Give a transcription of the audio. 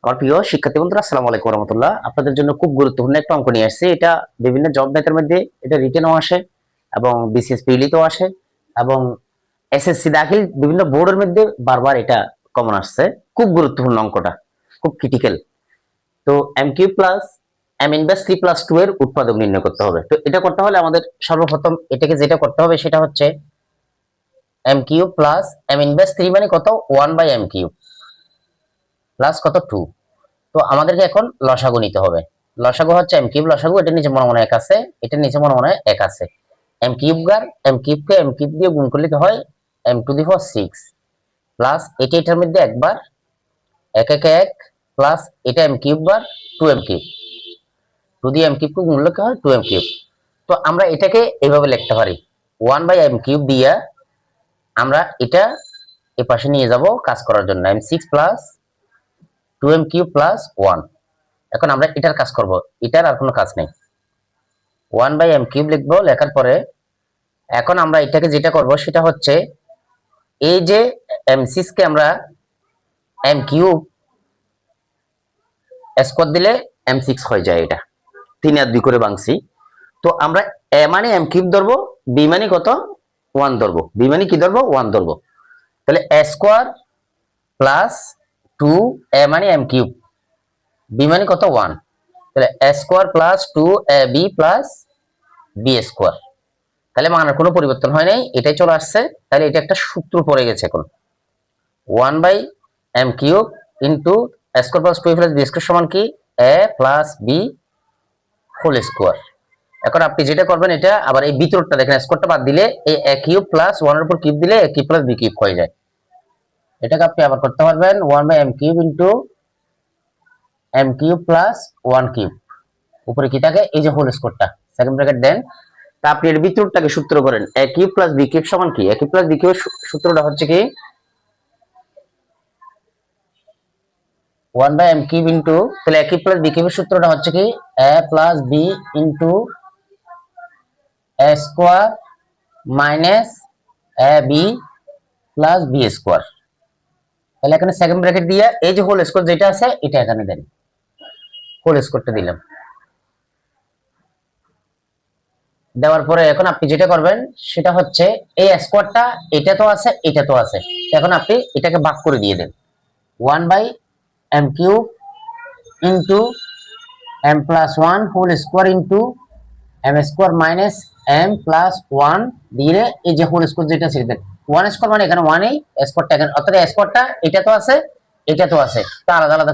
আমার প্রিয় শিক্ষার্থী বন্ধুরা, আসসালামু আলাইকুম রহমতুল্লাহ। আপনাদের জন্য খুব গুরুত্বপূর্ণ একটা অঙ্ক নিয়ে আসছি। এটা বিভিন্ন জব ম্যাথের মধ্যে এটা রিটেনও আসে এবং বিসিএস পিএলিতেও আসে এবং এসএসসি দাখিল বিভিন্ন বোর্ডের মধ্যে বারবার এটা কমন আসছে। খুব গুরুত্বপূর্ণ অঙ্কটা, খুব ক্রিটিক্যাল। তো m q plus m inverse 3+2 এর উৎপাদক নির্ণয় করতে হবে। তো এটা করতে হলে আমাদের সর্বপ্রথম এটাকে যেটা করতে হবে সেটা হচ্ছে m q plus m inverse 3 মানে কত, 1/m কিউ প্লাস কত 2। তো আমাদেরকে এখন লসাগু নিতে হবে। লসাগু হচ্ছে এম কিউব লসাগু, এটার নিচে মনে মনে 1 আছে, এটার নিচে মনে মনে 1 আছে। এম কিউব গার এম কিউবকে এম কিউব দিয়ে গুণ করলে হয় m⁴ প্লাস এটার মধ্যে একবার 1 1 1 প্লাস এটা এম কিউব বার 2m কিউব, 2 দিয়ে এম কিউবকে গুণ করলে হয় 2m কিউব। তো আমরা এটাকে এইভাবে লিখতে পারি 1/m কিউব দিয়া আমরা এটা এই পাশে নিয়ে যাব কাজ করার জন্য m6 plus 2m cube plus 1। এখন আমরা এটার কাজ করব, এটার আর কোনো কাজ নেই। 1/m কিউব লিখবো, লেখার পরে এখন আমরা এটাকে যেটা করব সেটা হচ্ছে এই যে m6 কে আমরা m কিউব স্কোয়ার দিলে m6 হয়ে যায়। এটা 3 আর 2 করে ভাঙছি। তো আমরা a মানে m কিউব ধরবো, b মানে কত 1 ধরবো, b মানে কি ধরবো 1 ধরবো। তাহলে a স্কোয়ার প্লাস 2 a মানে m কিউব, b মানে কত 1, তাহলে a square plus 2ab plus b square. তাহলে মানের কোনো পরিবর্তন হয় নাই, এটাই চলে আসছে। তাহলে এটা একটা সূত্র পড়ে গেছে এখন 1/m cube into a square plus 2 plus b square সমান কি a plus b whole square. এখন আপনি যেটা করবেন এটা আবার এই ভিতরটা দেখেন, স্কোয়ারটা বাদ দিলে এই a কিউব প্লাস 1 এর উপর কিউব দিলে a cube plus b cube হয়ে যায়। এটাকে আপনি আবার করতে পারবেন 1/m cube into m cube plus 1 cube, উপরে কি থাকে এই যে হোল স্কোয়ারটা, সেকেন্ড ব্র্যাকেট দেন। তা আপনি এর ভিতরটাকে সূত্র করেন a cube plus b cube সমান কি, a cube plus b cube সূত্রটা হচ্ছে কি 1/m কিউব ইন্টু, তাহলে a কিউব প্লাস b কিউবের সূত্রটা হচ্ছে কি a plus b into a square minus ab plus b square. তাহলে এখানে সেকেন্ড ব্র্যাকেট দিয়ে এই যে হোল স্কোয়ার যেটা আছে এটা এখানে দেন, হোল স্কোয়ারটা দিলাম। দেওয়ার পরে এখন আপনি যেটা করবেন সেটা হচ্ছে এই স্কোয়ারটা এটা তো আছে এটা তো আছে, এখন আপনি এটাকে ভাগ করে দিয়ে দেন 1/m cube into m plus 1 whole square into m square minus m plus 1 দিয়ে এই যে হোল স্কোয়ার যেটা ছিল 1 স্কোয়ার মানে এখানে 1 এই স্কোয়ারটা এখানে, অর্থাৎ স্কোয়ারটা এটা তো আছে এটা তো আছে, তা আলাদা আলাদা